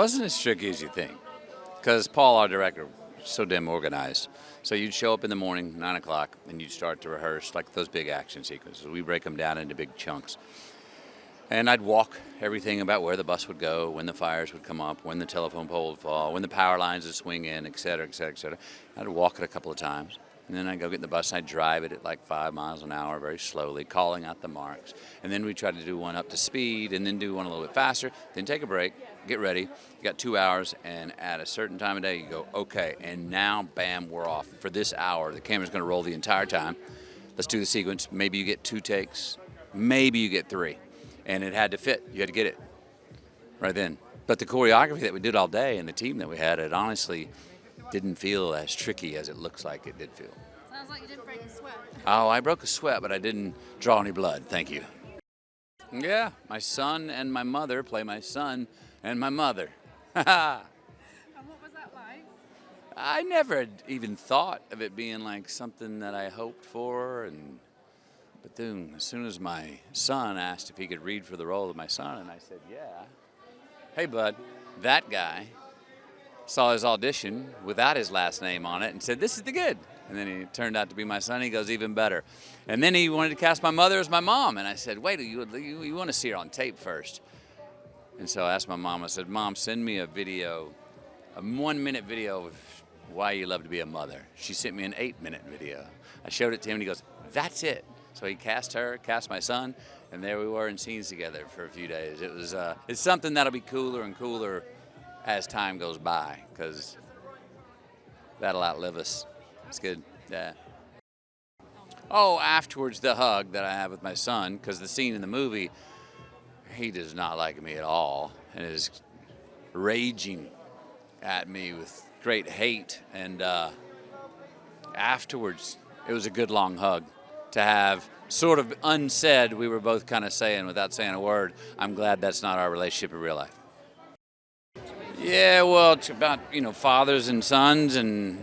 wasn't as tricky as you think, because Paul, our director, was so damn organized. So you'd show up in the morning, 9 o'clock, and you'd start to rehearse like those big action sequences. We break them down into big chunks. And I'd walk everything about where the bus would go, when the fires would come up, when the telephone pole would fall, when the power lines would swing in, et cetera, et cetera, et cetera. I'd walk it a couple of times. And then I'd go get in the bus and I'd drive it at like 5 miles an hour very slowly, calling out the marks. And then we try to do one up to speed and then do one a little bit faster, then take a break, get ready. You got 2 hours, and at a certain time of day you go, okay, and now, bam, we're off. For this hour, the camera's gonna roll the entire time. Let's do the sequence. Maybe you get 2 takes, maybe you get 3. And it had to fit. You had to get it right then. But the choreography that we did all day and the team that we had, it honestly didn't feel as tricky as it looks like it did feel. Sounds like you didn't break a sweat. Oh, I broke a sweat, but I didn't draw any blood. Thank you. Yeah, my son and my mother play my son and my mother. And what was that like? I never had even thought of it being like something that I hoped for, but then as soon as my son asked if he could read for the role of my son, and I said, yeah. Hey, bud, that guy saw his audition without his last name on it and said, this is the good. And then he turned out to be my son. He goes, even better. And then he wanted to cast my mother as my mom. And I said, wait, you want to see her on tape first. And so I asked my mom, I said, Mom, send me a video, a 1-minute video of why you love to be a mother. She sent me an 8-minute video. I showed it to him and he goes, that's it. So he cast her, cast my son, and there we were in scenes together for a few days. It was, it's something that'll be cooler and cooler as time goes by, because that'll outlive us. It's good, yeah. Oh, afterwards, the hug that I have with my son, because the scene in the movie, he does not like me at all, and is raging at me with great hate. And afterwards, it was a good long hug to have, sort of unsaid. We were both kind of saying, without saying a word, I'm glad that's not our relationship in real life. Yeah, well, it's about, fathers and sons, and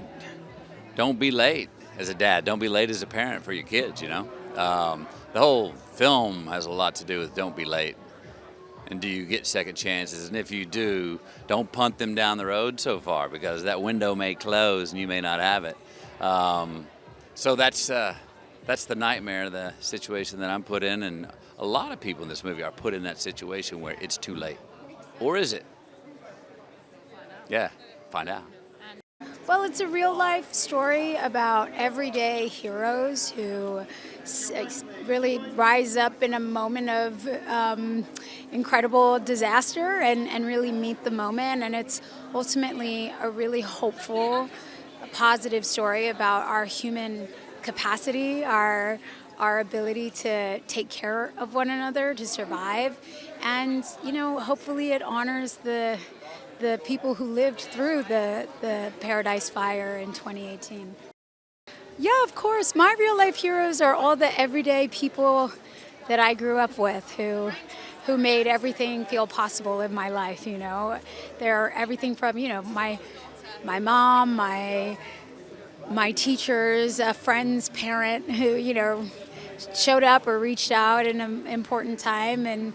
don't be late as a dad. Don't be late as a parent for your kids, The whole film has a lot to do with don't be late. And do you get second chances? And if you do, don't punt them down the road so far, because that window may close and you may not have it. So that's the nightmare, the situation that I'm put in. And a lot of people in this movie are put in that situation where it's too late. Or is it? Yeah, find out. Well, it's a real-life story about everyday heroes who really rise up in a moment of incredible disaster and really meet the moment. And it's ultimately a really hopeful, positive story about our human capacity, our ability to take care of one another, to survive. And, hopefully it honors the people who lived through the Paradise Fire in 2018. Yeah, of course. My real life heroes are all the everyday people that I grew up with who made everything feel possible in my life, They're everything from, my mom, my teachers, a friend's parent who, showed up or reached out in an important time, and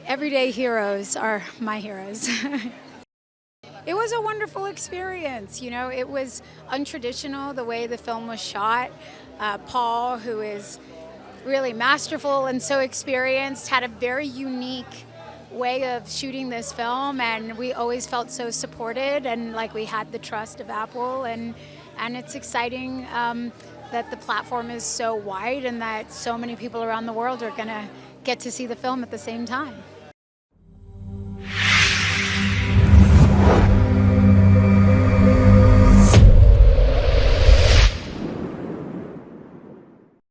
everyday heroes are my heroes. It was a wonderful experience. It was untraditional the way the film was shot. Paul, who is really masterful and so experienced, had a very unique way of shooting this film, and we always felt so supported and like we had the trust of Apple. And it's exciting that the platform is so wide and that so many people around the world are going to get to see the film at the same time.